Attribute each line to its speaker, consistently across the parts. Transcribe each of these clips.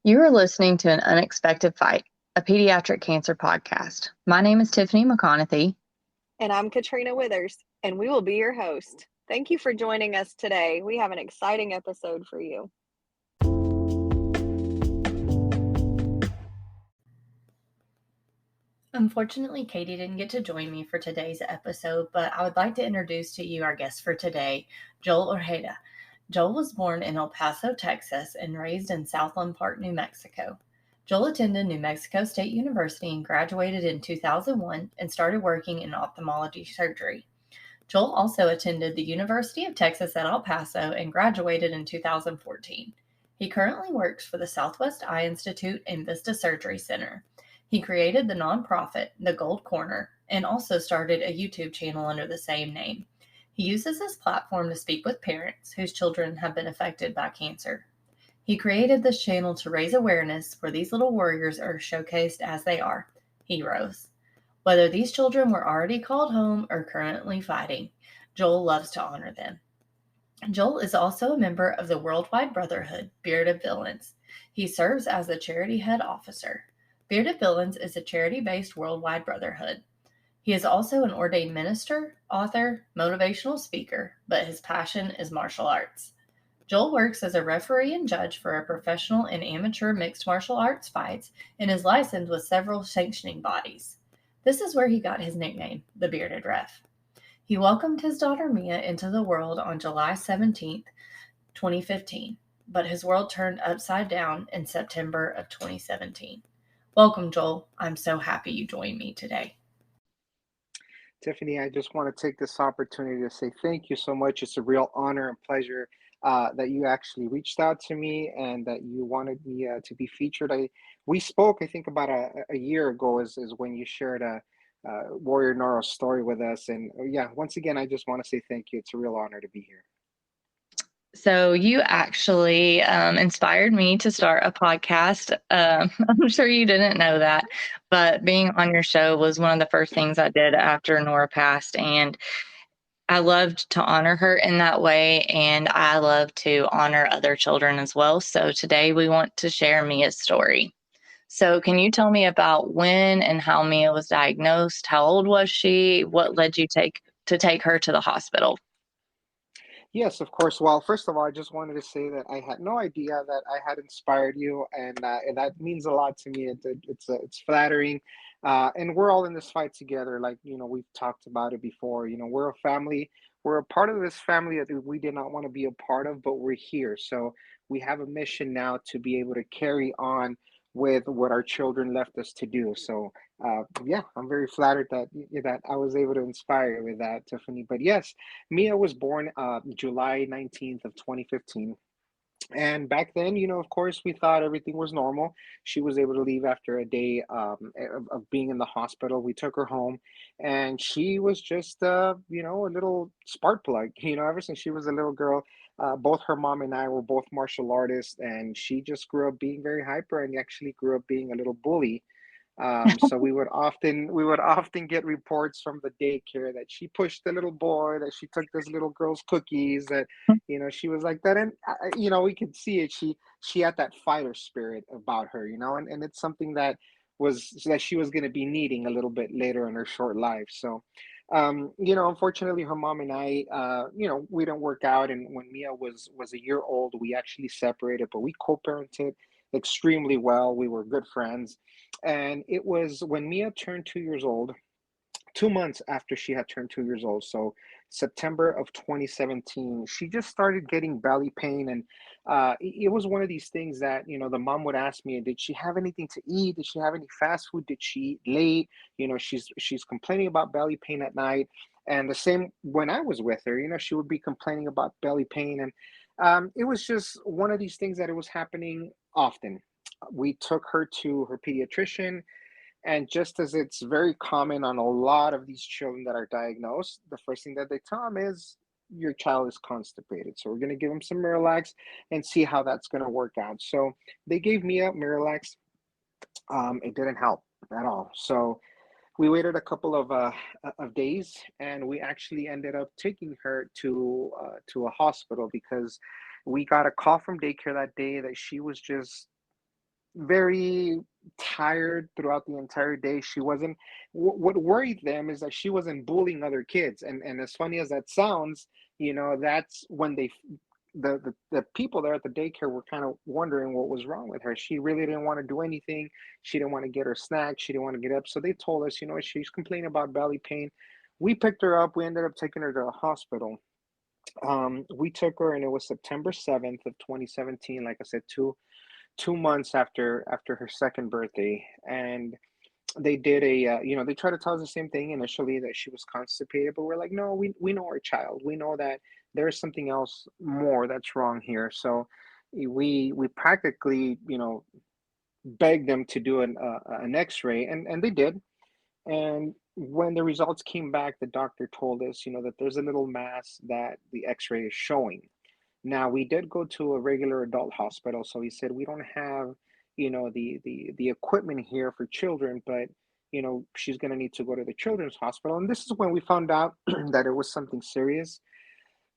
Speaker 1: You are listening to An Unexpected Fight, a pediatric cancer podcast. My name is Tiffany McConaughey.
Speaker 2: And I'm Katrina Withers, and we will be your host. Thank you for joining us today. We have an exciting episode for you.
Speaker 3: Unfortunately, Katie didn't get to join me for today's episode, but I would like to introduce to you our guest for today, Joel Ojeda. Joel was born in El Paso, Texas, and raised in Southland Park, New Mexico. Joel attended New Mexico State University and graduated in 2001 and started working in ophthalmology surgery. Joel also attended the University of Texas at El Paso and graduated in 2014. He currently works for the Southwest Eye Institute and Vista Surgery Center. He created the nonprofit, The Gold Corner, and also started a YouTube channel under the same name. He uses this platform to speak with parents whose children have been affected by cancer. He created this channel to raise awareness where these little warriors are showcased as they are, heroes. Whether these children were already called home or currently fighting, Joel loves to honor them. Joel is also a member of the worldwide brotherhood, Bearded Villains. He serves as the charity head officer. Bearded Villains is a charity-based worldwide brotherhood. He is also an ordained minister, author, motivational speaker, but his passion is martial arts. Joel works as a referee and judge for a professional and amateur mixed martial arts fights and is licensed with several sanctioning bodies. This is where he got his nickname, the Bearded Ref. He welcomed his daughter Mia into the world on July 17, 2015, but his world turned upside down in September of 2017. Welcome, Joel. I'm so happy you joined me today.
Speaker 4: Tiffany, I just want to take this opportunity to say thank you so much. It's a real honor and pleasure that you actually reached out to me and that you wanted me to be featured. We spoke, I think, about a year ago, is when you shared a Warrior Noro story with us. And yeah, once again, I just want to say thank you. It's a real honor to be here.
Speaker 1: So you actually inspired me to start a podcast. I'm sure you didn't know that, but being on your show was one of the first things I did after Nora passed. And I loved to honor her in that way, and I love to honor other children as well. So today we want to share Mia's story. So can you tell me about when and how Mia was diagnosed? How old was she? What led you to take her to the hospital?
Speaker 4: Yes, of course. Well, first of all, I just wanted to say that I had no idea that I had inspired you, and that means a lot to me. It's flattering, and we're all in this fight together. Like we've talked about it before. We're a family. We're a part of this family that we did not want to be a part of, but we're here. So we have a mission now to be able to carry on with what our children left us to do. So yeah, I'm very flattered that I was able to inspire you with that, Tiffany. But yes, Mia was born July 19th of 2015. And back then, of course, we thought everything was normal. She was able to leave after a day of being in the hospital. We took her home, and she was just, a little spark plug. Ever since she was a little girl, both her mom and I were both martial artists, and she just grew up being very hyper and actually grew up being a little bully. So we would often get reports from the daycare that she pushed the little boy, that she took this little girl's cookies, that she was like that, and we could see it. She had that fighter spirit about her, and it's something that she was going to be needing a little bit later in her short life. So, unfortunately, her mom and I, we didn't work out, and when Mia was a year old, we actually separated, but we co-parented extremely well. We were good friends. And it was when Mia turned 2 years old, 2 months after she had turned 2 years old. So September of 2017, she just started getting belly pain. And it was one of these things that, the mom would ask me, did she have anything to eat? Did she have any fast food? Did she eat late? She's complaining about belly pain at night. And the same when I was with her, she would be complaining about belly pain. And it was just one of these things that it was happening often. We took her to her pediatrician, and just as it's very common on a lot of these children that are diagnosed, the first thing that they tell them is your child is constipated. So we're going to give them some Miralax and see how that's going to work out. So they gave me a Miralax. It didn't help at all. So we waited a couple of days, and we actually ended up taking her to a hospital because we got a call from daycare that day that she was just very tired throughout the entire day. She wasn't. What worried them is that she wasn't bullying other kids. And as funny as that sounds, that's when the people there at the daycare were kind of wondering what was wrong with her. She really didn't want to do anything. She didn't want to get her snack. She didn't want to get up. So they told us, she's complaining about belly pain. We picked her up. We ended up taking her to the hospital. We took her, and it was September 7th of 2017. Like I said, two months after her second birthday. And they did they tried to tell us the same thing initially, that she was constipated, but we're like, no, we know our child. We know that there's something else more that's wrong here. So we practically, begged them to do an x-ray, and they did. And when the results came back, the doctor told us, that there's a little mass that the x-ray is showing. Now, we did go to a regular adult hospital, so he said we don't have, the equipment here for children, but she's going to need to go to the children's hospital. And this is when we found out that it was something serious,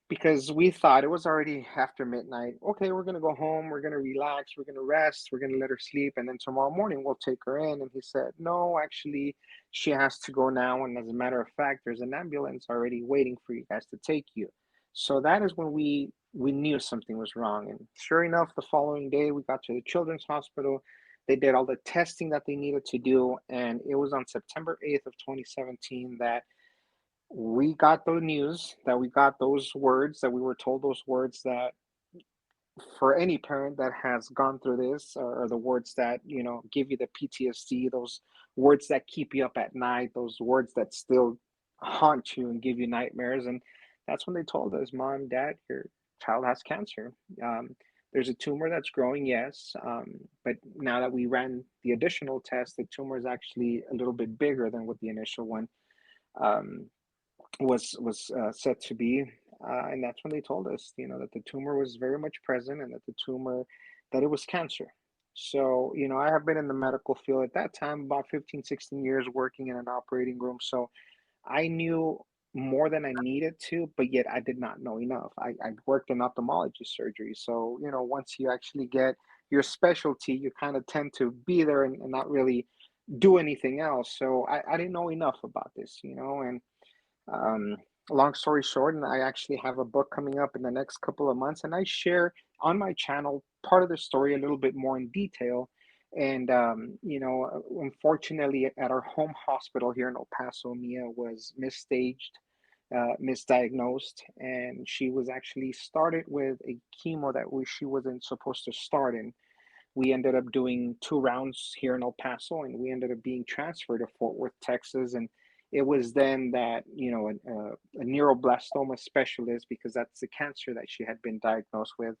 Speaker 4: because we thought it was already after midnight. Okay, we're going to go home, we're going to relax, we're going to rest, we're going to let her sleep, and then tomorrow morning we'll take her in. And he said, no, actually, she has to go now. And as a matter of fact, there's an ambulance already waiting for you guys to take you. So that is when we knew something was wrong. And sure enough, the following day we got to the children's hospital. They did all the testing that they needed to do, and it was on September 8th of 2017 that we got the news, that we got those words, that we were told those words that, for any parent that has gone through this, are the words that, give you the PTSD, those words that keep you up at night, those words that still haunt you and give you nightmares. And that's when they told us, Mom, Dad, your child has cancer. There's a tumor that's growing, yes, but now that we ran the additional test, the tumor is actually a little bit bigger than what the initial one um, was said to be. And that's when they told us, that the tumor was very much present, and that it was cancer. So, I have been in the medical field at that time, about 15, 16 years, working in an operating room. So I knew more than I needed to, but yet I did not know enough. I worked in ophthalmology surgery. So, once you actually get your specialty, you kind of tend to be there, and not really do anything else. So I didn't know enough about this, and um, long story short, and I actually have a book coming up in the next couple of months, and I share on my channel part of the story a little bit more in detail. And unfortunately, at our home hospital here in El Paso, Mia was misdiagnosed, and she was actually started with a chemo that she wasn't supposed to start in. We ended up doing 2 rounds here in El Paso, and we ended up being transferred to Fort Worth, Texas. And it was then that, a neuroblastoma specialist, because that's the cancer that she had been diagnosed with,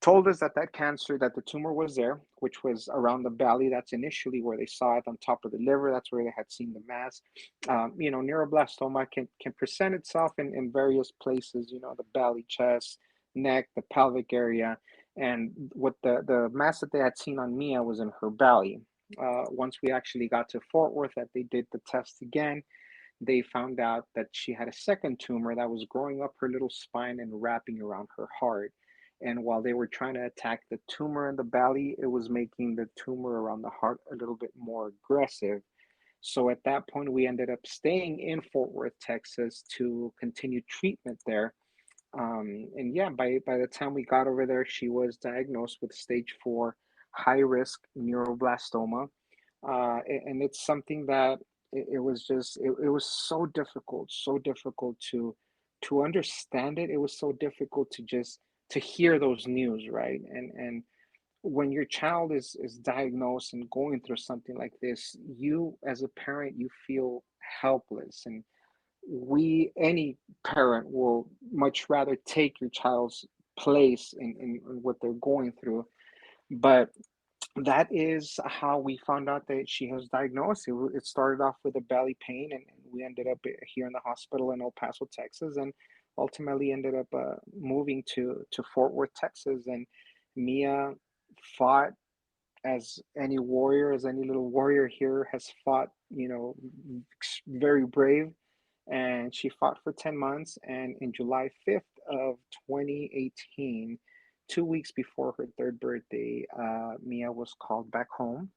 Speaker 4: told us that the tumor was there, which was around the belly. That's initially where they saw it, on top of the liver. That's where they had seen the mass. Neuroblastoma can present itself in various places, the belly, chest, neck, the pelvic area. And what the mass that they had seen on Mia was in her belly. Once we actually got to Fort Worth, that they did the test again, they found out that she had a second tumor that was growing up her little spine and wrapping around her heart. And while they were trying to attack the tumor in the belly, it was making the tumor around the heart a little bit more aggressive. So at that point, we ended up staying in Fort Worth, Texas, to continue treatment there. And yeah, by the time we got over there, she was diagnosed with stage 4 high risk neuroblastoma. And it's something that it was just, it was so difficult to understand it. It was so difficult to hear those news, right? And when your child is diagnosed and going through something like this, you as a parent, you feel helpless. And any parent will much rather take your child's place in what they're going through. But that is how we found out that she was diagnosed. It started off with a belly pain, and we ended up here in the hospital in El Paso, Texas, and ultimately ended up moving to Fort Worth, Texas. And Mia fought as any little warrior here has fought, very brave. And she fought for 10 months. And in July 5th of 2018, 2 weeks before her third birthday, Mia was called back home.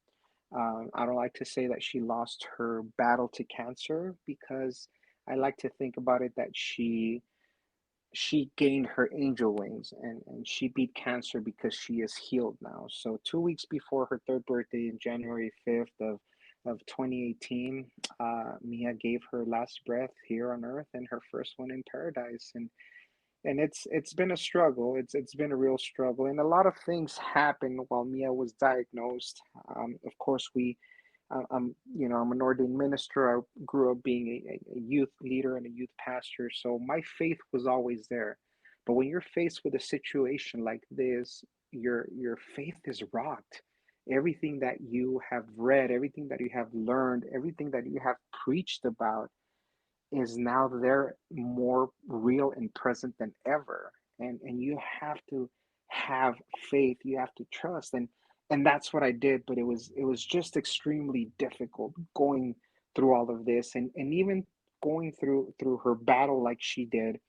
Speaker 4: I don't like to say that she lost her battle to cancer, because I like to think about it that she gained her angel wings, and she beat cancer because she is healed now. So 2 weeks before her third birthday, in January 5th of 2018, Mia gave her last breath here on earth, and her first one in paradise. And it's been a struggle. It's been a real struggle, and a lot of things happened while Mia was diagnosed. Of course, I'm an ordained minister. I grew up being a youth leader and a youth pastor, so my faith was always there. But when you're faced with a situation like this, your faith is rocked. Everything that you have read, everything that you have learned, everything that you have preached about is now there, more real and present than ever. And you have to have faith, you have to trust. And that's what I did. But it was just extremely difficult going through all of this, and even going through her battle like she did.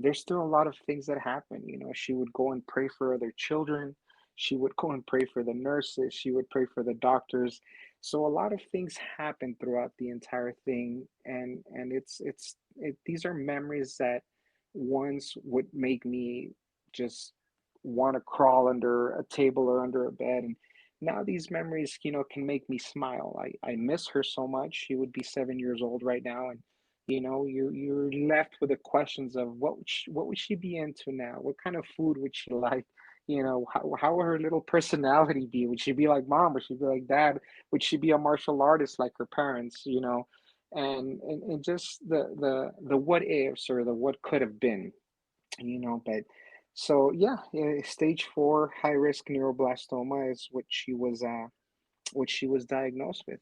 Speaker 4: There's still a lot of things that happen. She would go and pray for other children, she would go and pray for the nurses, she would pray for the doctors. So a lot of things happen throughout the entire thing, and these are memories that once would make me just want to crawl under a table or under a bed. And now these memories, can make me smile. I miss her so much. She would be 7 years old right now, and you're left with the questions of what would she be into now? What kind of food would she like? How would her little personality be? Would she be like mom? Would she be like dad? Would she be a martial artist like her parents? And just the what ifs, or the what could have been. But so yeah, stage 4 high risk neuroblastoma is what she was diagnosed with.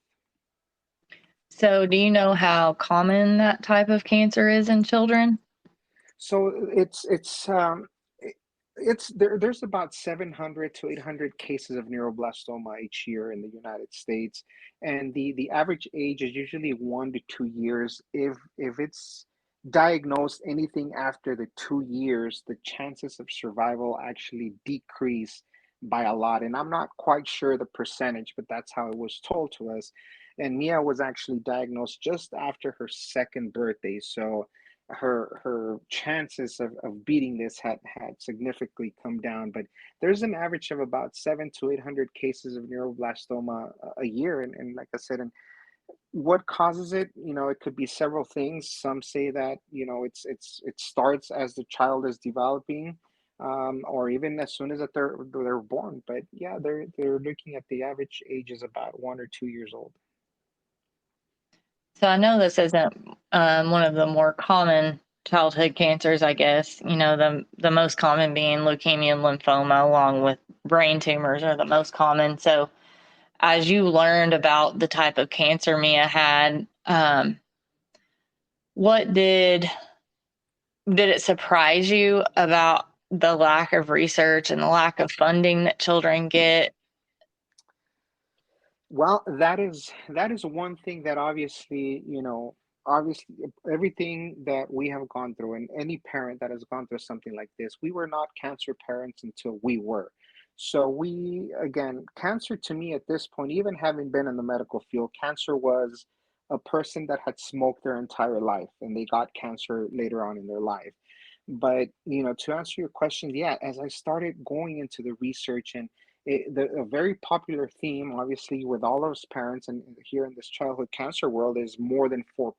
Speaker 1: So, do you know how common that type of cancer is in children?
Speaker 4: So it's there's about 700 to 800 cases of neuroblastoma each year in the United States, and the average age is usually 1 to 2 years. If it's diagnosed anything after the 2 years, the chances of survival actually decrease by a lot. And I'm not quite sure the percentage, but that's how it was told to us. And Mia was actually diagnosed just after her second birthday, so her chances of beating this had significantly come down. But there's an average of about 700 to 800 cases of neuroblastoma a year. And like I said, and what causes it, it could be several things. Some say that it starts as the child is developing, or even as soon as that they're born. But yeah, they're looking at the average age is about 1 or 2 years old.
Speaker 1: So, I know this isn't one of the more common childhood cancers, I guess. The most common being leukemia and lymphoma, along with brain tumors, are the most common. So, as you learned about the type of cancer Mia had, what did it surprise you about the lack of research and the lack of funding that children get?
Speaker 4: Well, that is one thing that obviously everything that we have gone through, and any parent that has gone through something like this, we were not cancer parents until we were. So again, cancer to me at this point, even having been in the medical field, cancer was a person that had smoked their entire life and they got cancer later on in their life. But to answer your question, yeah, as I started going into the research, and a very popular theme, obviously, with all of us parents and here in this childhood cancer world, is more than 4%.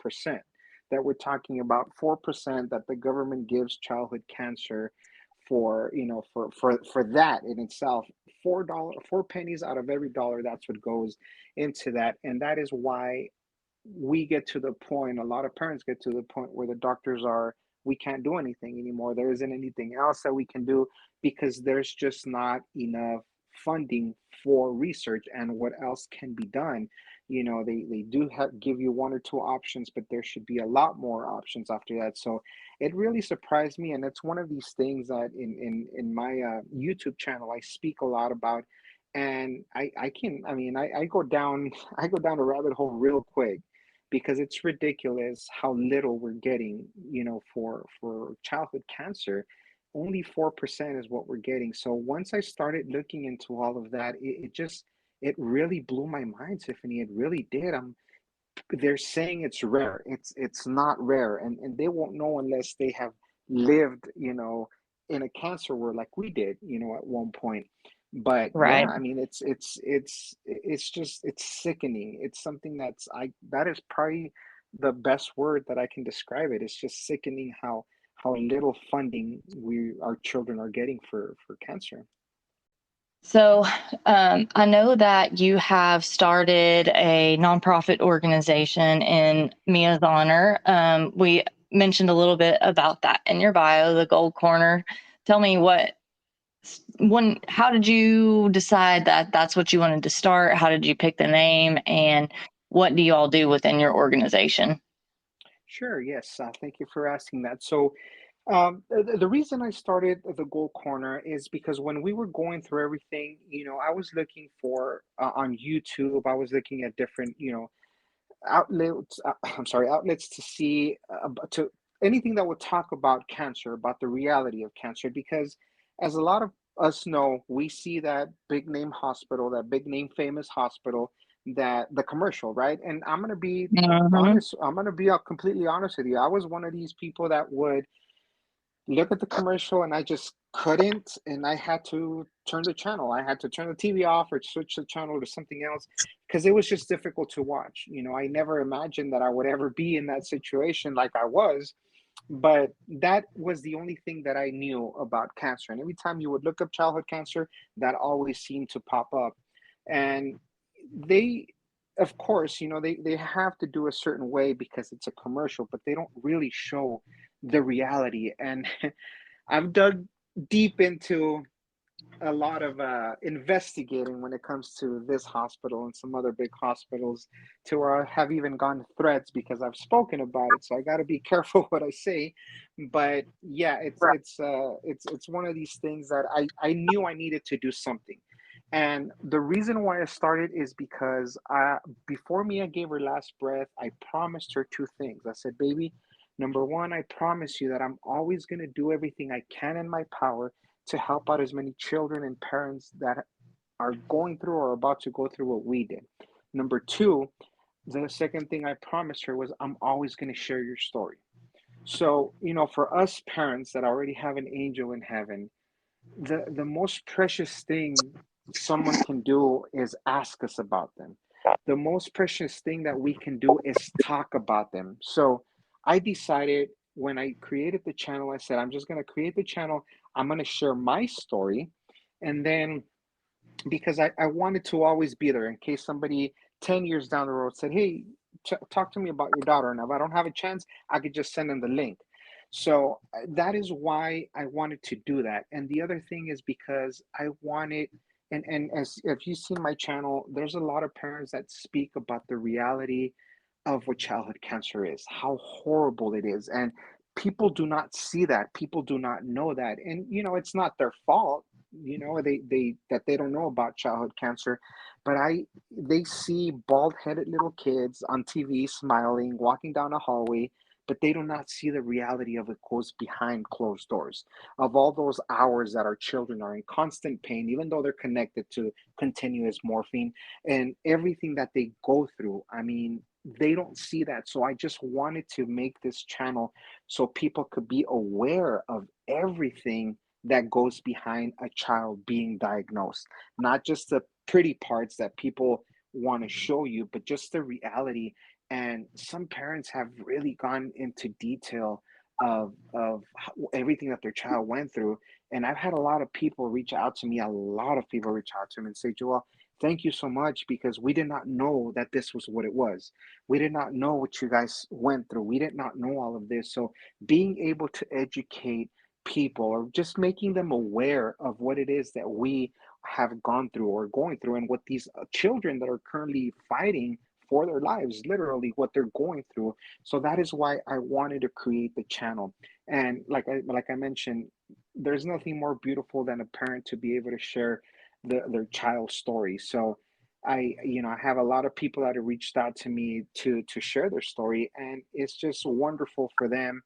Speaker 4: That we're talking about 4% that the government gives childhood cancer for, for that in itself. $4, 4 pennies out of every dollar. That's what goes into that, and that is why we get to the point, a lot of parents get to the point where the doctors are, we can't do anything anymore. There isn't anything else that we can do, because there's just not enough funding for research and what else can be done. They do give you one or two options, but there should be a lot more options after that. So it really surprised me. And it's one of these things that in my YouTube channel, I speak a lot about. And I go down, I go down a rabbit hole real quick, because it's ridiculous how little we're getting, for childhood cancer. only 4% is what we're getting. So once I started looking into all of that, it really blew my mind, Tiffany. It really did. They're saying it's rare. It's not rare, and they won't know unless they have lived, in a cancer ward like we did, at one point. But yeah,
Speaker 1: Right.
Speaker 4: I mean, it's sickening. It's something that is probably the best word that I can describe it. It's just sickening how little funding our children are getting for cancer.
Speaker 1: So, I know that you have started a nonprofit organization in Mia's honor. We mentioned a little bit about that in your bio, the Gold Corner. Tell me how did you decide that that's what you wanted to start? How did you pick the name? And what do you all do within your organization?
Speaker 4: Sure, yes. Thank you for asking that. So, the reason I started the Gold Corner is because when we were going through everything, I was looking for on YouTube, I was looking at different, outlets. I'm sorry, outlets to see to anything that would talk about cancer, about the reality of cancer, because as a lot of us know, we see that big name hospital, that big name famous hospital, that the commercial, right? And I'm gonna be
Speaker 1: Mm-hmm.
Speaker 4: honest. I'm gonna be completely honest with you. I was one of these people that would look at the commercial and I just couldn't, and I had to turn the channel. I had to turn the TV off or switch the channel to something else because it was just difficult to watch. I never imagined that I would ever be in that situation like I was, but that was the only thing that I knew about cancer. And every time you would look up childhood cancer, that always seemed to pop up. And they, of course, they have to do a certain way because it's a commercial, but they don't really show the reality. And I've dug deep into a lot of investigating when it comes to this hospital and some other big hospitals, to where I have even gone threads because I've spoken about it. So I got to be careful what I say. But yeah, it's one of these things that I knew I needed to do something. And the reason why I started is because before Mia gave her last breath, I promised her two things. I said, baby, number one, I promise you that I'm always going to do everything I can in my power to help out as many children and parents that are going through or about to go through what we did. Number two, the second thing I promised her was I'm always going to share your story. So, for us parents that already have an angel in heaven, the most precious thing someone can do is ask us about them. The most precious thing that we can do is talk about them. So I decided when I created the channel, I said, I'm just going to create the channel. I'm going to share my story. And then because I wanted to always be there in case somebody 10 years down the road said, hey, talk to me about your daughter. And if I don't have a chance, I could just send them the link. So that is why I wanted to do that. And the other thing is because I wanted, and as if you've seen my channel, there's a lot of parents that speak about the reality of what childhood cancer is, how horrible it is. And people do not see that. People do not know that. And, it's not their fault, that they don't know about childhood cancer, but they see bald-headed little kids on TV smiling, walking down a hallway, but they do not see the reality of what goes behind closed doors, of all those hours that our children are in constant pain, even though they're connected to continuous morphine and everything that they go through. I mean, they don't see that. So I just wanted to make this channel so people could be aware of everything that goes behind a child being diagnosed, not just the pretty parts that people want to show you, but just the reality. And some parents have really gone into detail of everything that their child went through. And I've had a lot of people reach out to me, a lot of people reach out to me and say, Joel, thank you so much, because we did not know that this was what it was. We did not know what you guys went through. We did not know all of this. So being able to educate people, or just making them aware of what it is that we have gone through or going through, and what these children that are currently fighting for their lives, literally what they're going through. So that is why I wanted to create the channel. And like I mentioned, there's nothing more beautiful than a parent to be able to share their child's story. So I have a lot of people that have reached out to me to share their story, and it's just wonderful for them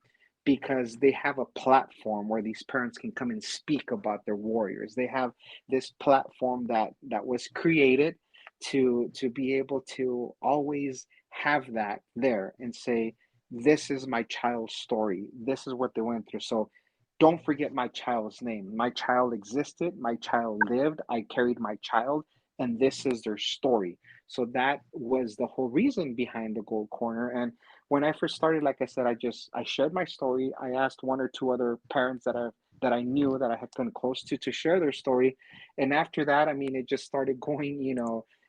Speaker 4: because they have a platform where these parents can come and speak about their warriors. They have this platform that was created to be able to always have that there and say, this is my child's story. This is what they went through. So don't forget my child's name. My child existed. My child lived. I carried my child, and this is their story. So that was the whole reason behind the Gold Corner. And when I first started, like I said, I shared my story. I asked one or two other parents that I knew that I had come close to share their story. And after that, I mean, it just started going,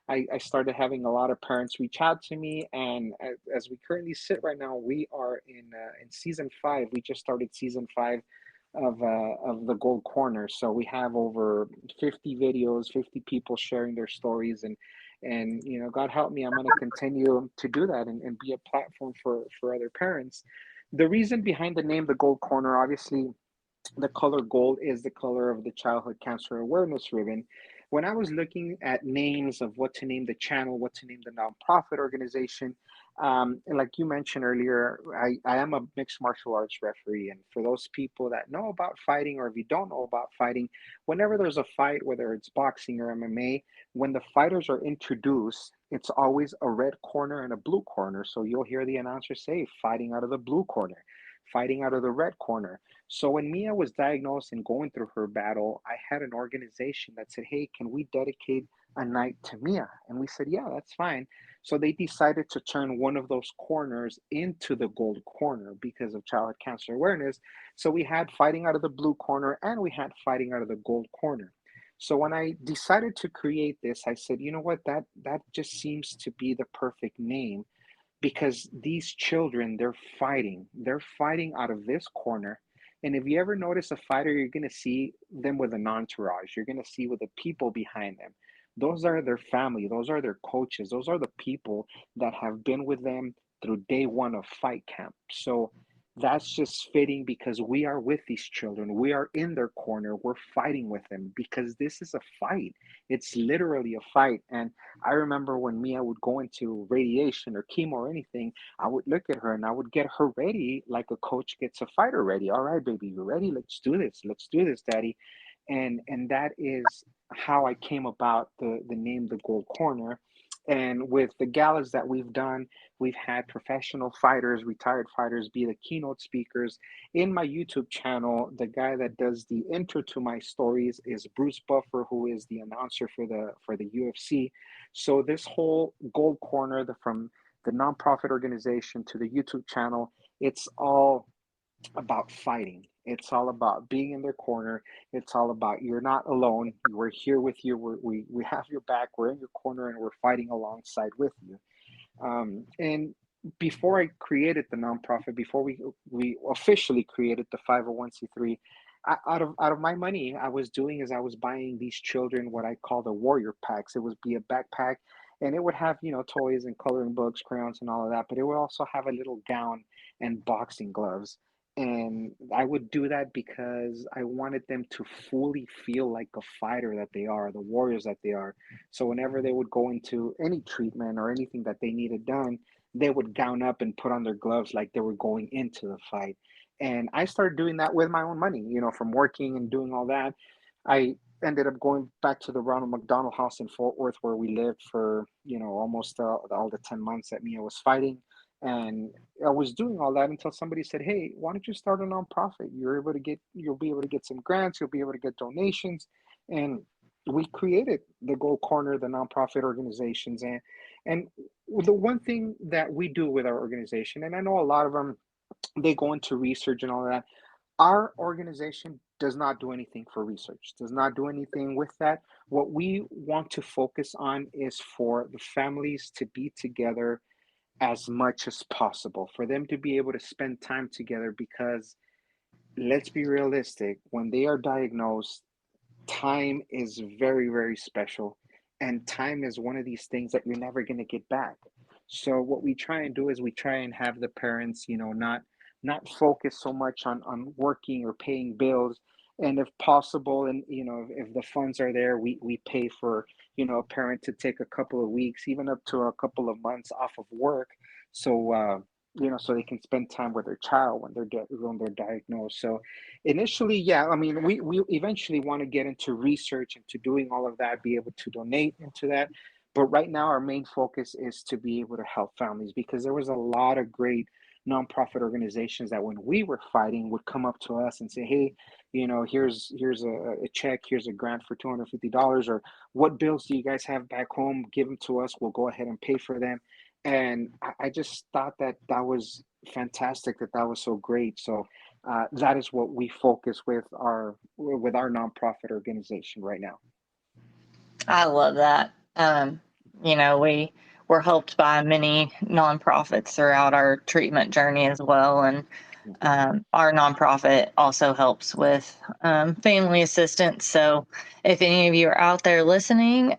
Speaker 4: I started having a lot of parents reach out to me, and as we currently sit right now, we are in season 5. We just started season 5 of the Gold Corner. So we have over 50 videos, 50 people sharing their stories, and God help me, I'm going to continue to do that and be a platform for other parents. The reason behind the name, the Gold Corner, obviously the color gold is the color of the childhood cancer awareness ribbon. When I was looking at names of what to name the channel, what to name the nonprofit organization, and like you mentioned earlier, I am a mixed martial arts referee. And for those people that know about fighting, or if you don't know about fighting, whenever there's a fight, whether it's boxing or MMA, when the fighters are introduced, it's always a red corner and a blue corner. So you'll hear the announcer say, fighting out of the blue corner, fighting out of the red corner. So when Mia was diagnosed and going through her battle, I had an organization that said, hey, can we dedicate a night to Mia? And we said, yeah, that's fine. So they decided to turn one of those corners into the gold corner because of childhood cancer awareness. So we had fighting out of the blue corner and we had fighting out of the gold corner. So when I decided to create this, I said, you know what, that just seems to be the perfect name, because these children, they're fighting out of this corner. And if you ever notice a fighter, you're going to see them with an entourage, you're going to see with the people behind them. Those are their family, those are their coaches, those are the people that have been with them through day one of fight camp. So that's just fitting, because we are with these children, we are in their corner, we're fighting with them, because this is a fight. It's literally a fight. And I remember when Mia would go into radiation or chemo or anything, I would look at her and I would get her ready like a coach gets a fighter ready. All right, baby, you ready? Let's do this. Let's do this, daddy. And that is how I came about the name the Gold Corner. And with the galas that we've done, we've had professional fighters, retired fighters be the keynote speakers. In my YouTube channel, the guy that does the intro to my stories is Bruce Buffer, who is the announcer for the UFC. So this whole Gold Corner, from the nonprofit organization to the YouTube channel, it's all about fighting. It's all about being in their corner. It's all about, you're not alone. We're here with you. We have your back. We're in your corner, and we're fighting alongside with you. And before I created the nonprofit, before we officially created the 501c3, out of my money, I was doing is I was buying these children what I call the warrior packs. It would be a backpack, and it would have toys and coloring books, crayons, and all of that. But it would also have a little gown and boxing gloves. And I would do that because I wanted them to fully feel like a fighter that they are, the warriors that they are. So whenever they would go into any treatment or anything that they needed done, they would gown up and put on their gloves like they were going into the fight. And I started doing that with my own money, from working and doing all that. I ended up going back to the Ronald McDonald House in Fort Worth, where we lived for, almost all the 10 months that Mia was fighting. And I was doing all that until somebody said, hey, why don't you start a nonprofit? You'll be able to get some grants, you'll be able to get donations. And we created the Gold Corner, the nonprofit organizations. And the one thing that we do with our organization, and I know a lot of them, they go into research and all that. Our organization does not do anything for research, does not do anything with that. What we want to focus on is for the families to be together as much as possible, for them to be able to spend time together, because let's be realistic, when they are diagnosed, time is very, very special. And time is one of these things that you're never going to get back. So what we try and do is we try and have the parents, not focus so much on working or paying bills. And if possible, and if the funds are there, we pay for, a parent to take a couple of weeks, even up to a couple of months off of work. So so they can spend time with their child when they're diagnosed. So initially, yeah, I mean, we eventually want to get into research, into doing all of that, be able to donate into that. But right now, our main focus is to be able to help families, because there was a lot of great nonprofit organizations that when we were fighting would come up to us and say, hey, here's a check, here's a grant for $250, or what bills do you guys have back home? Give them to us. We'll go ahead and pay for them. And I just thought that that was fantastic, that that was so great. So that is what we focus with our nonprofit organization right now.
Speaker 1: I love that. We were helped by many nonprofits throughout our treatment journey as well. And our nonprofit also helps with family assistance. So if any of you are out there listening,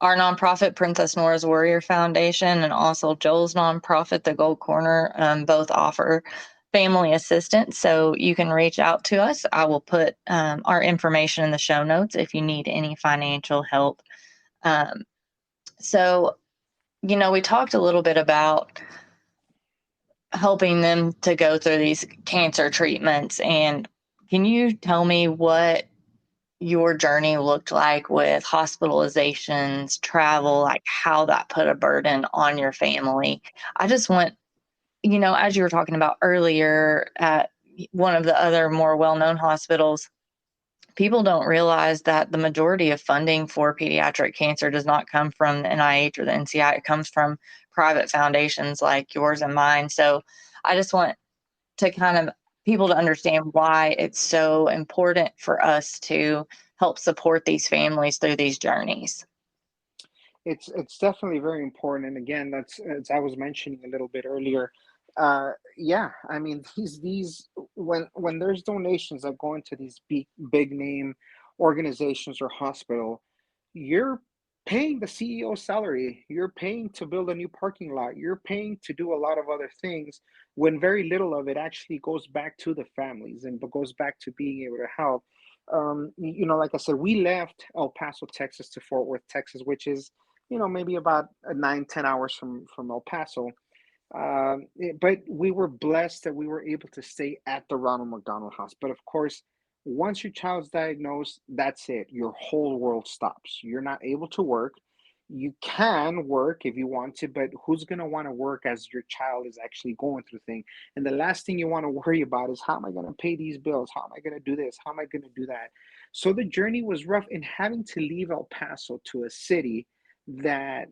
Speaker 1: our nonprofit, Princess Nora's Warrior Foundation, and also Joel's nonprofit, the Gold Corner, both offer family assistance. So you can reach out to us. I will put our information in the show notes if you need any financial help. So, we talked a little bit about helping them to go through these cancer treatments. And can you tell me what your journey looked like with hospitalizations, travel, like how that put a burden on your family? I just want, as you were talking about earlier at one of the other more well-known hospitals, people don't realize that the majority of funding for pediatric cancer does not come from the NIH or the NCI. It comes from private foundations like yours and mine. So I just want to kind of people to understand why it's so important for us to help support these families through these journeys.
Speaker 4: It's definitely very important, and again, that's, as I was mentioning a little bit earlier. Yeah, I mean, these when there's donations that go into these big name organizations or hospital, you're paying the CEO's salary, you're paying to build a new parking lot, you're paying to do a lot of other things, when very little of it actually goes back to the families and goes back to being able to help. Like I said, we left El Paso, Texas, to Fort Worth, Texas, which is, maybe about 9-10 hours from El Paso. But we were blessed that we were able to stay at the Ronald McDonald House. But of course, once your child's diagnosed, that's it. Your whole world stops. You're not able to work. You can work if you want to, but who's going to want to work as your child is actually going through things? And the last thing you want to worry about is, how am I going to pay these bills? How am I going to do this? How am I going to do that? So the journey was rough, in having to leave El Paso to a city that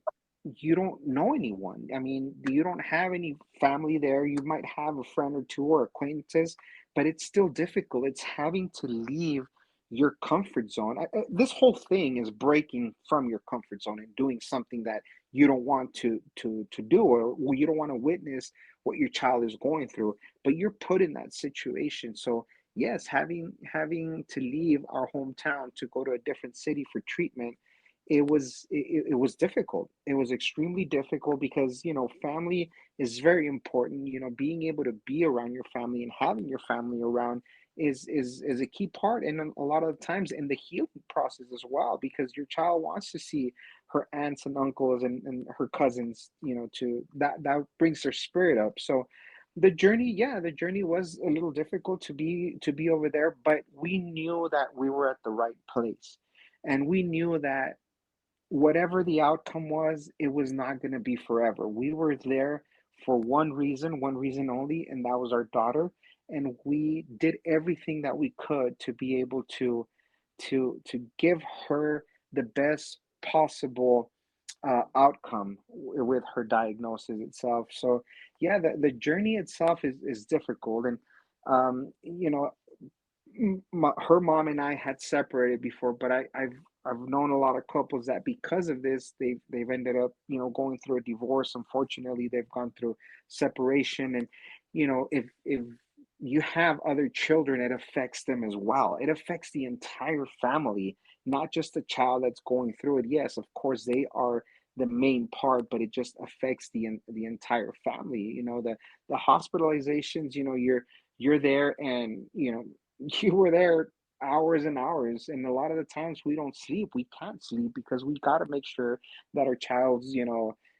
Speaker 4: you don't know anyone. I mean, you don't have any family there. You might have a friend or two or acquaintances, but it's still difficult. It's having to leave your comfort zone. This whole thing is breaking from your comfort zone and doing something that you don't want to do, or you don't want to witness what your child is going through, but you're put in that situation. So yes, having to leave our hometown to go to a different city for treatment, it was difficult. It was extremely difficult, because family is very important. Being able to be around your family and having your family around is a key part, and a lot of times in the healing process as well, because your child wants to see her aunts and uncles and her cousins, to that brings their spirit up. So the journey was a little difficult to be over there, but we knew that we were at the right place, and we knew that whatever the outcome was, it was not going to be forever. We were there for one reason only, and that was our daughter. And we did everything that we could to be able to give her the best possible outcome with her diagnosis itself. So yeah, the journey itself is difficult, and um, you know her mom and I had separated before, but I've known a lot of couples that because of this, they've ended up, going through a divorce. Unfortunately, they've gone through separation, and if you have other children, it affects them as well. It affects the entire family, not just the child that's going through it. Yes, of course, they are the main part, but it just affects the entire family. The hospitalizations. You're there, and you were there hours and hours, and a lot of the times we don't sleep, we can't sleep, because we got to make sure that our child's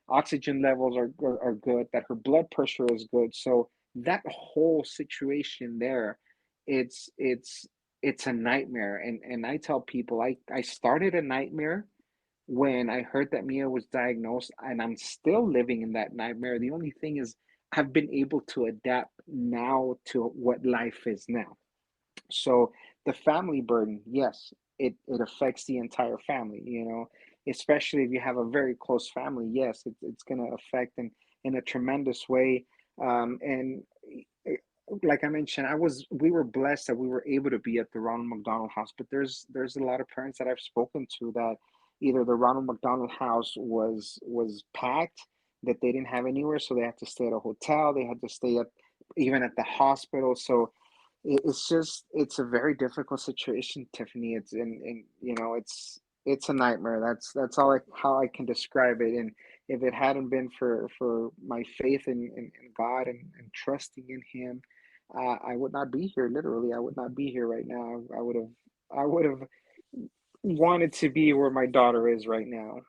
Speaker 4: oxygen levels are good, that her blood pressure is good. So that whole situation there, it's it's it's a nightmare. And I tell people, I started a nightmare when I heard that Mia was diagnosed, and I'm still living in that nightmare. The only thing is, I've been able to adapt now to what life is now. So the family burden, yes, it affects the entire family, especially if you have a very close family. Yes, it's going to affect in a tremendous way. And eh, like I mentioned, we were blessed that we were able to be at the Ronald McDonald House, but there's a lot of parents that I've spoken to that either the Ronald McDonald House was packed, that they didn't have anywhere, so they had to stay at a hotel, they had to stay at even at the hospital. So it's a very difficult situation, Tiffany. And it's a nightmare. That's all how I can describe it. And if it hadn't been for my faith in God and trusting in Him, I would not be here. Literally, I would not be here right now. I would have wanted to be where my daughter is right now.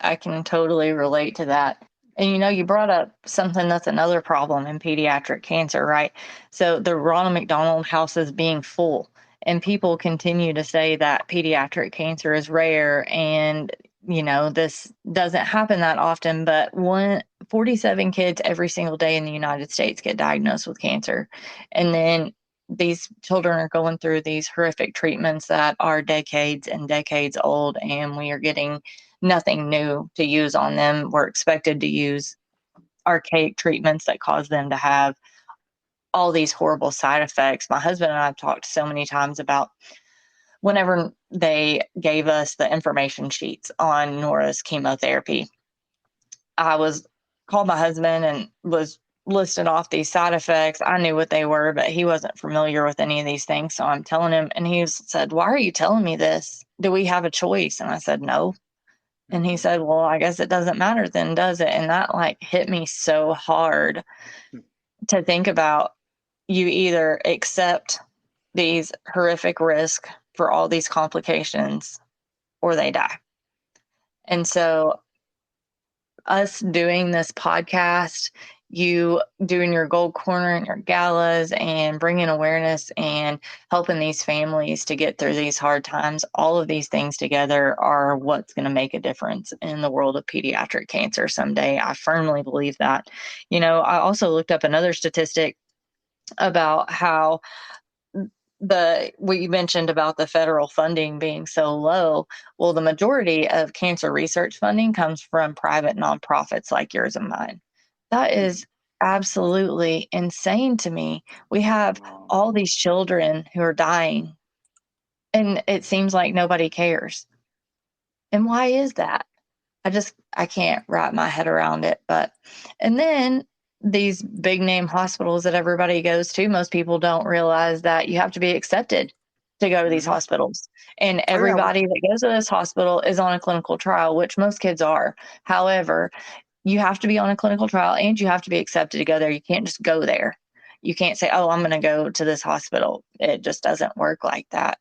Speaker 1: I can totally relate to that. And you brought up something that's another problem in pediatric cancer, right? So the Ronald McDonald House is being full, and people continue to say that pediatric cancer is rare, and this doesn't happen that often. But 47 kids every single day in the United States get diagnosed with cancer, and then these children are going through these horrific treatments that are decades and decades old, and we are getting nothing new to use on them. We're expected to use archaic treatments that cause them to have all these horrible side effects. My husband and I have talked so many times about whenever they gave us the information sheets on Nora's chemotherapy. I was called my husband and was listed off these side effects. I knew what they were, but he wasn't familiar with any of these things. So I'm telling him, and he said, "Why are you telling me this? Do we have a choice?" And I said, "No." And he
Speaker 4: Mhm.
Speaker 1: said, "Well, I guess it doesn't matter then, does it?" And that hit me so hard to think about. You either accept these horrific risks for all these complications or they die. And so us doing this podcast, you doing your gold corner and your galas and bringing awareness and helping these families to get through these hard times, all of these things together are what's going to make a difference in the world of pediatric cancer someday. I firmly believe that. I also looked up another statistic about how what you mentioned about the federal funding being so low. Well, the majority of cancer research funding comes from private nonprofits like yours and mine. That is absolutely insane to me. We have
Speaker 4: Wow.
Speaker 1: all these children who are dying, and it seems like nobody cares. And why is that? I can't wrap my head around it. And then these big name hospitals that everybody goes to, most people don't realize that you have to be accepted to go to these
Speaker 4: Hmm.
Speaker 1: hospitals. And
Speaker 4: Oh yeah.
Speaker 1: everybody that goes to this hospital is on a clinical trial, which most kids are. However, you have to be on a clinical trial and you have to be accepted to go there. You can't just go there. You can't say, "Oh, I'm going to go to this hospital." It just doesn't work like that.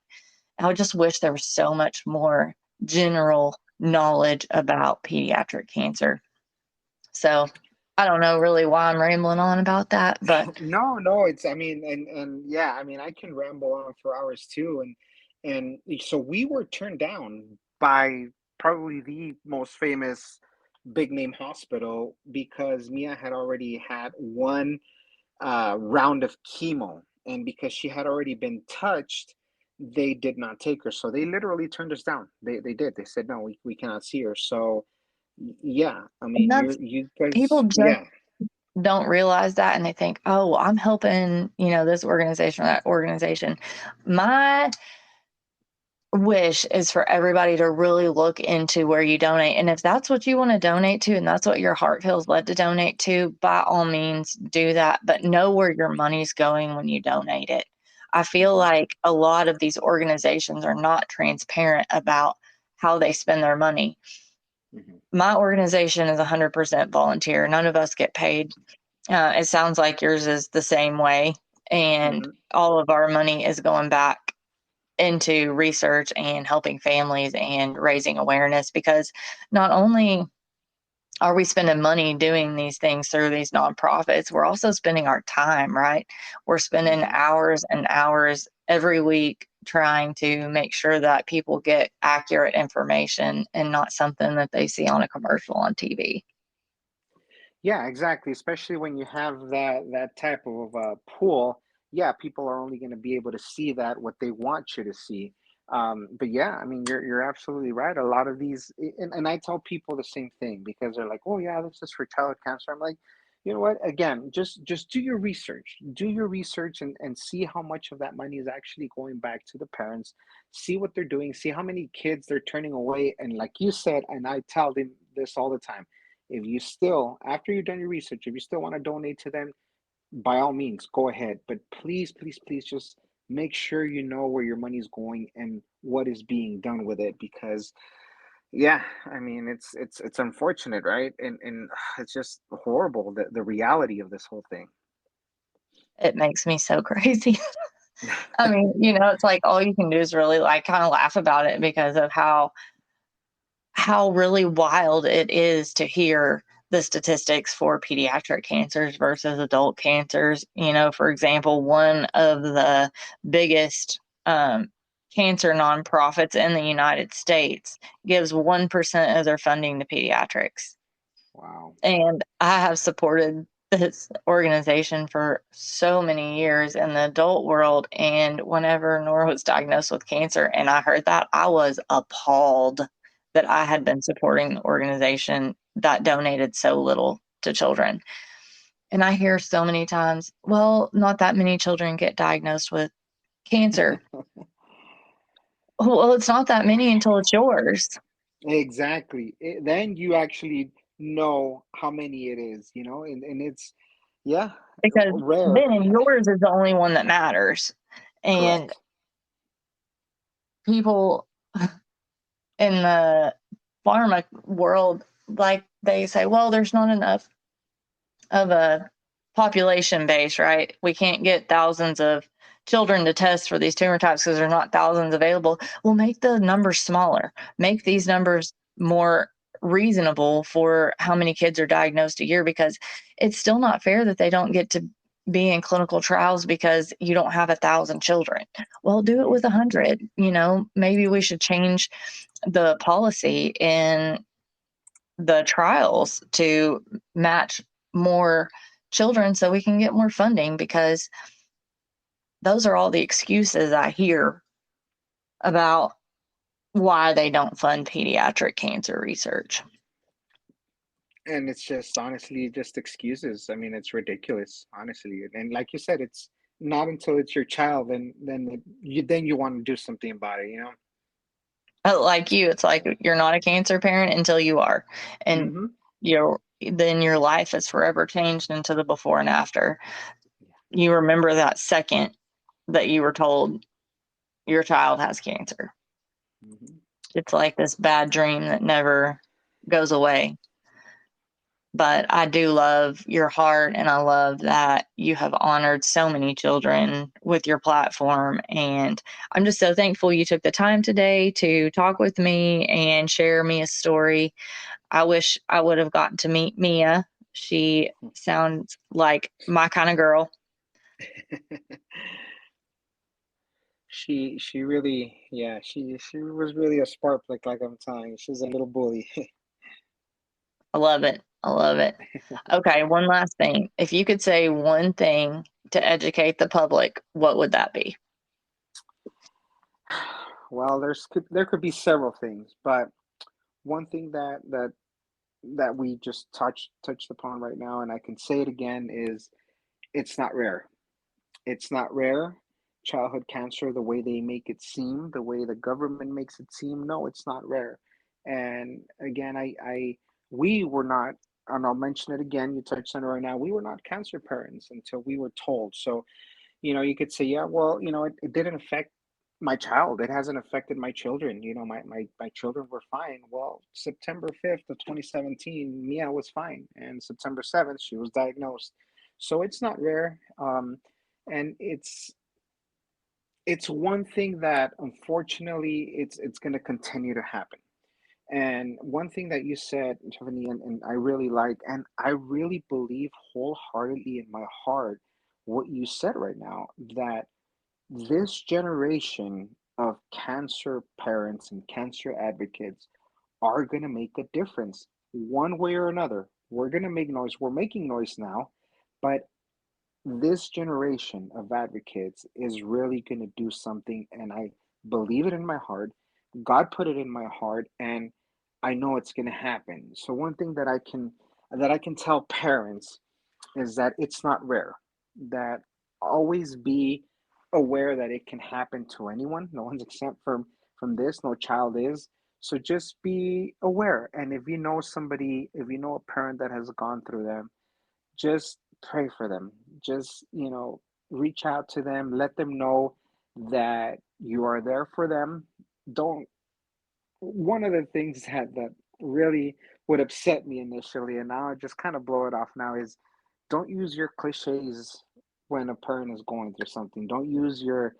Speaker 1: I just wish there was so much more general knowledge about pediatric cancer. So I don't know really why I'm rambling on about that, but
Speaker 4: No, no, it's, I mean, and yeah, I mean, I can ramble on for hours too. And so we were turned down by probably the most famous big name hospital because Mia had already had one round of chemo, and because she had already been touched, they did not take her. So they literally turned us down. They did. They said, no, we cannot see her. So yeah, I mean,
Speaker 1: that's
Speaker 4: you guys,
Speaker 1: people just
Speaker 4: yeah.
Speaker 1: don't realize that, and they think, "Oh, I'm helping, this organization or that organization." My wish is for everybody to really look into where you donate. And if that's what you want to donate to and that's what your heart feels led to donate to, by all means do that. But know where your money's going when you donate it. I feel
Speaker 4: Hmm.
Speaker 1: like a lot of these organizations are not transparent about how they spend their money.
Speaker 4: Hmm.
Speaker 1: My organization is 100% volunteer. None of us get paid. It sounds like yours is the same way. And
Speaker 4: Hmm.
Speaker 1: all of our money is going back into research and helping families and raising awareness, because not only are we spending money doing these things through these nonprofits? We're also spending our time, right? We're spending
Speaker 4: Hmm.
Speaker 1: hours and hours every week trying to make sure that people get accurate information and not something that they see on a commercial on TV.
Speaker 4: Yeah, exactly. Especially when you have that type of pool, yeah, people are only going to be able to see that what they want you to see. But yeah, I mean, you're absolutely right. A lot of these, and I tell people the same thing because they're like, "Oh yeah, this is for childhood cancer." I'm like, you know what? Again, just do your research. Do your research and see how much of that money is actually going back to the parents. See what they're doing. See how many kids they're turning away. And like you said, and I tell them this all the time, if you still, after you've done your research, if you still want to donate to them, by all means, go ahead. But please, please, please just make sure you know where your money's going and what is being done with it. Because yeah, I mean it's unfortunate, right? And it's just horrible the reality of this whole thing.
Speaker 1: It makes me so crazy. I mean, it's like all you can do is really like kind of laugh about it because of how really wild it is to hear the statistics for pediatric cancers versus adult cancers. For example, one of the biggest cancer nonprofits in the United States gives 1% of their funding to pediatrics.
Speaker 4: Wow.
Speaker 1: And I have supported this organization for so many years in the adult world. And whenever Nora was diagnosed with cancer and I heard that, I was appalled that I had been supporting the organization that donated so little to children. And I hear so many times, well, not that many children get diagnosed with cancer. Well, it's not that many until it's yours.
Speaker 4: Exactly. Then you actually know how many it is, and it's, yeah,
Speaker 1: Because
Speaker 4: rare.
Speaker 1: then yours is the only one that matters. And
Speaker 4: Correct.
Speaker 1: people in the pharma world, like they say, well, there's not enough of a population base, right? We can't get thousands of children to test for these tumor types because there's not thousands available. Well, make the numbers smaller, make these numbers more reasonable for how many kids are diagnosed a year, because it's still not fair that they don't get to be in clinical trials because you don't have 1,000 children. Well, do it with 100. Maybe we should change the policy in the trials to match more children so we can get more funding, because those are all the excuses I hear about why they don't fund pediatric cancer research.
Speaker 4: And it's just honestly just excuses. I mean, it's ridiculous, honestly. And like you said, it's not until it's your child, then you want to do something about it.
Speaker 1: Like you, it's like you're not a cancer parent until you are. And
Speaker 4: Hmm.
Speaker 1: then your life is forever changed into the before and after. You remember that second that you were told your child has cancer.
Speaker 4: Hmm.
Speaker 1: It's like this bad dream that never goes away. But I do love your heart, and I love that you have honored so many children with your platform. And I'm just so thankful you took the time today to talk with me and share Mia's story. I wish I would have gotten to meet Mia. She sounds like my kind of girl.
Speaker 4: She really, yeah, she was really a spark, like I'm telling you. She's a little bully.
Speaker 1: I love it. I love it. Okay, one last thing. If you could say one thing to educate the public, what would that be?
Speaker 4: Well, there could be several things, but one thing that we just touched upon right now, and I can say it again, is it's not rare. It's not rare. Childhood cancer, the way they make it seem, the way the government makes it seem, no, it's not rare. And again, we were not, and I'll mention it again, you touched on it right now, we were not cancer parents until we were told. So, you could say, yeah, well, it didn't affect my child. It hasn't affected my children. My children were fine. Well, September 5th of 2017, Mia was fine. And September 7th, she was diagnosed. So it's not rare. And it's one thing that unfortunately it's going to continue to happen. And one thing that you said, Tiffany, and I really like, and I really believe wholeheartedly in my heart what you said right now, that this generation of cancer parents and cancer advocates are going to make a difference one way or another. We're going to make noise. We're making noise now, but this generation of advocates is really going to do something, and I believe it in my heart. God put it in my heart, and I know it's going to happen. So one thing that I can tell parents is that it's not rare. That always be aware that it can happen to anyone. No one's exempt from this. No child is. So just be aware. And if you know somebody, if you know a parent that has gone through them, just pray for them. Just, reach out to them, let them know that you are there for them. Don't One of the things that really would upset me initially, and now I just kind of blow it off now, is don't use your cliches when a parent is going through something. Don't use your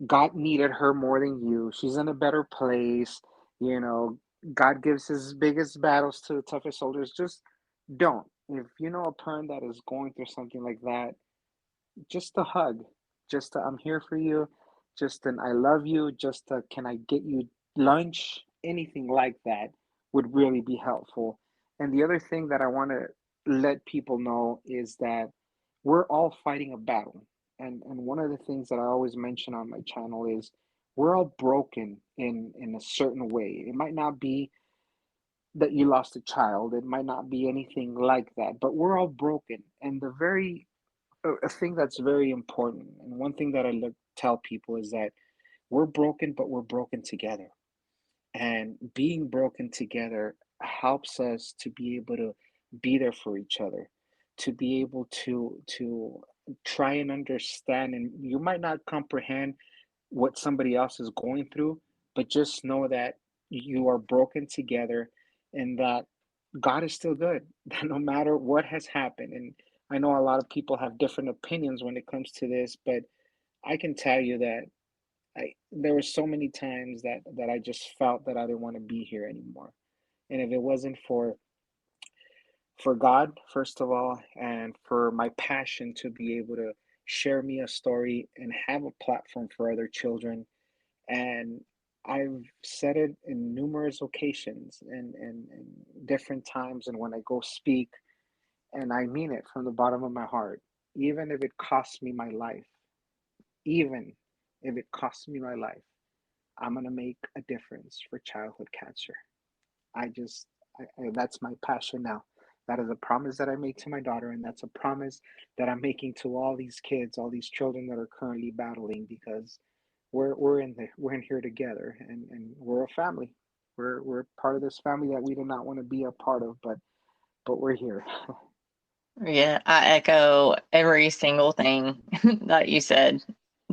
Speaker 4: God needed her more than you. She's in a better place. You know, God gives his biggest battles to the toughest soldiers. Just don't. If you know a parent that is going through something like that, just a hug, just a I'm here for you, just an I love you, just a can I get you lunch, anything like that would really be helpful. And the other thing that I want to let people know is that we're all fighting a battle. And one of the things that I always mention on my channel is we're all broken in a certain way. It might not be that you lost a child, it might not be anything like that, but we're all broken. And a thing that's very important, and one thing that I tell people is that we're broken, but we're broken together. And being broken together helps us to be able to be there for each other, to be able to try and understand. And you might not comprehend what somebody else is going through, but just know that you are broken together, and that God is still good, that no matter what has happened. And I know a lot of people have different opinions when it comes to this, but I can tell you that there were so many times that I just felt that I didn't want to be here anymore. And if it wasn't for God, first of all, and for my passion to be able to share me a story and have a platform for other children, and I've said it in numerous occasions and different times, and when I go speak, and I mean it from the bottom of my heart, even if it costs me my life, even if it costs me my life, I'm going to make a difference for childhood cancer. I just, that's my passion now. That is a promise that I made to my daughter, and that's a promise that I'm making to all these kids, all these children that are currently battling, because we're in here together, and we're a family. We're part of this family that we did not want to be a part of, but we're here.
Speaker 1: Yeah, I echo every single thing that you said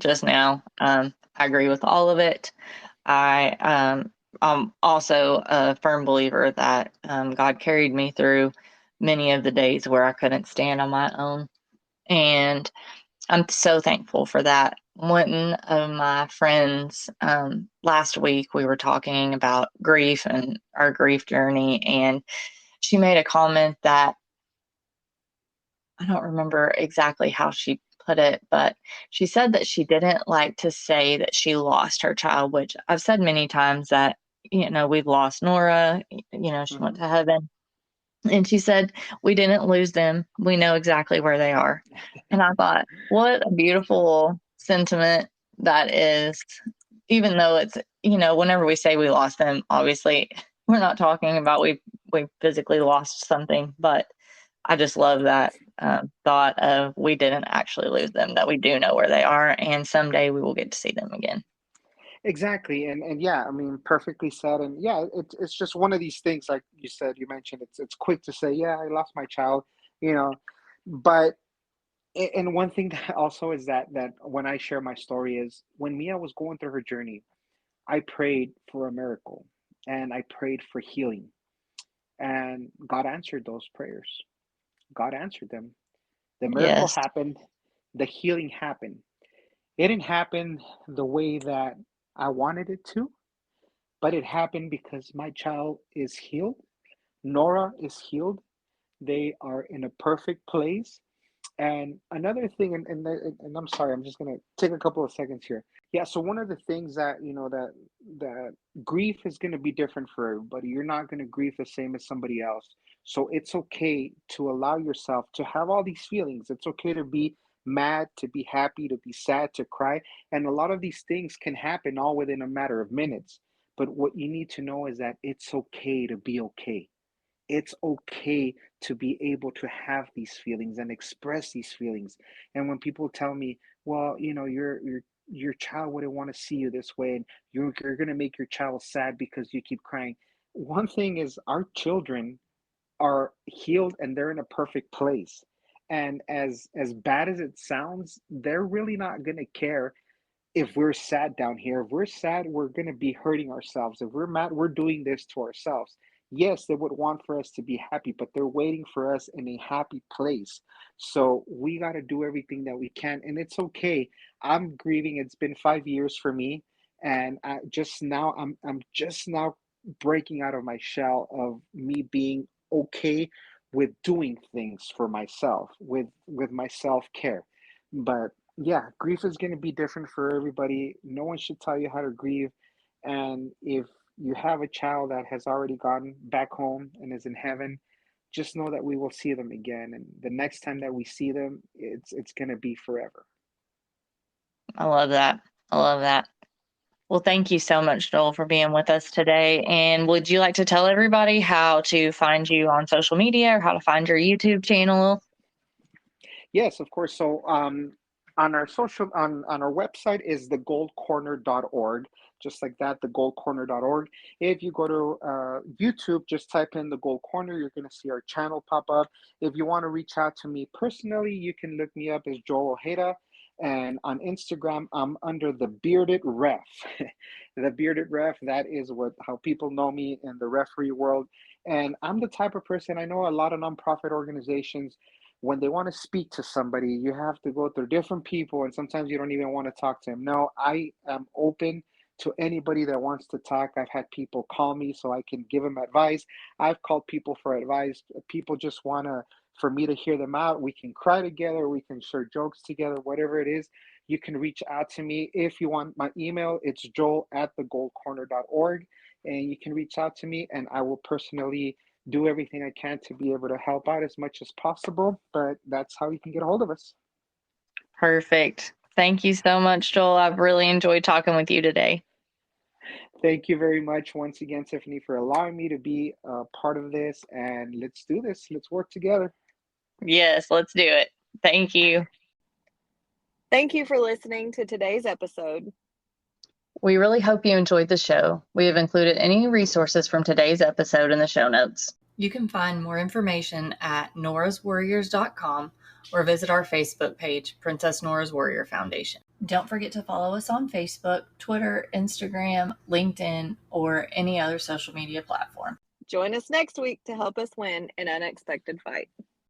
Speaker 1: just now. I agree with all of it. I'm also a firm believer that God carried me through many of the days where I couldn't stand on my own. And I'm so thankful for that. One of my friends, last week, we were talking about grief and our grief journey, and she made a comment that I don't remember exactly how she put it, but she said that she didn't like to say that she lost her child, which I've said many times that, we've lost Nora, she went
Speaker 4: Hmm.
Speaker 1: to heaven. And she said, we didn't lose them. We know exactly where they are. And I thought, what a beautiful sentiment that is, even though it's, whenever we say we lost them, obviously we're not talking about we physically lost something, but I just love that thought of we didn't actually lose them, that we do know where they are, and someday we will get to see them again.
Speaker 4: Exactly, and yeah, I mean, perfectly said. And yeah, it's just one of these things, like you said, you mentioned, it's quick to say, yeah, I lost my child, you know, but and one thing that also is that when I share my story is when Mia was going through her journey, I prayed for a miracle, and I prayed for healing, and God answered those prayers. God answered them. The miracle
Speaker 1: Yes.
Speaker 4: happened, the healing happened. It didn't happen the way that I wanted it to, but it happened because my child is healed. Nora is healed. They are in a perfect place. And another thing, and I'm sorry, I'm just gonna take a couple of seconds here. Yeah, so one of the things that that grief is gonna be different for everybody. You're not gonna grieve the same as somebody else. So it's okay to allow yourself to have all these feelings. It's okay to be mad, to be happy, to be sad, to cry. And a lot of these things can happen all within a matter of minutes. But what you need to know is that it's okay to be okay. It's okay to be able to have these feelings and express these feelings. And when people tell me, well, your child wouldn't want to see you this way, and you're going to make your child sad because you keep crying. One thing is, our children are healed and they're in a perfect place. And as bad as it sounds, they're really not going to care if we're sad down here. If we're sad, we're going to be hurting ourselves. If we're mad, we're doing this to ourselves. Yes, they would want for us to be happy, but they're waiting for us in a happy place. So we got to do everything that we can, and it's okay. I'm grieving. It's been 5 years for me, and I'm just now breaking out of my shell of me being okay with doing things for myself, with my self care. But yeah, grief is going to be different for everybody. No one should tell you how to grieve. And if you have a child that has already gone back home and is in heaven, just know that we will see them again. And the next time that we see them, it's going to be forever.
Speaker 1: I love that. I love that. Well, thank you so much, Joel, for being with us today. And would you like to tell everybody how to find you on social media or how to find your YouTube channel?
Speaker 4: Yes, of course. So on our on our website is thegoldcorner.org, just like that, thegoldcorner.org. If you go to YouTube, just type in the Gold Corner, you're going to see our channel pop up. If you want to reach out to me personally, you can look me up as Joel Ojeda. And on Instagram, I'm under the Bearded Ref. The Bearded Ref, that is how people know me in the referee world. And I'm the type of person, I know a lot of nonprofit organizations, when they want to speak to somebody, you have to go through different people, and sometimes you don't even want to talk to them. No, I am open to anybody that wants to talk. I've had people call me so I can give them advice. I've called people for advice. People just want to for me to hear them out. We can cry together, we can share jokes together, whatever it is. You can reach out to me. If you want my email, it's joel@thegoldcorner.org, and you can reach out to me, and I will personally do everything I can to be able to help out as much as possible. But that's how you can get a hold of us.
Speaker 1: Perfect. Thank you so much, Joel. I've really enjoyed talking with you today.
Speaker 4: Thank you very much once again, Tiffany, for allowing me to be a part of this. And let's do this. Let's work together.
Speaker 1: Yes, let's do it. Thank you.
Speaker 2: Thank you for listening to today's episode.
Speaker 1: We really hope you enjoyed the show. We have included any resources from today's episode in the show notes.
Speaker 3: You can find more information at noraswarriors.com or visit our Facebook page, Princess Nora's Warrior Foundation. Don't forget to follow us on Facebook, Twitter, Instagram, LinkedIn, or any other social media platform.
Speaker 2: Join us next week to help us win an unexpected fight.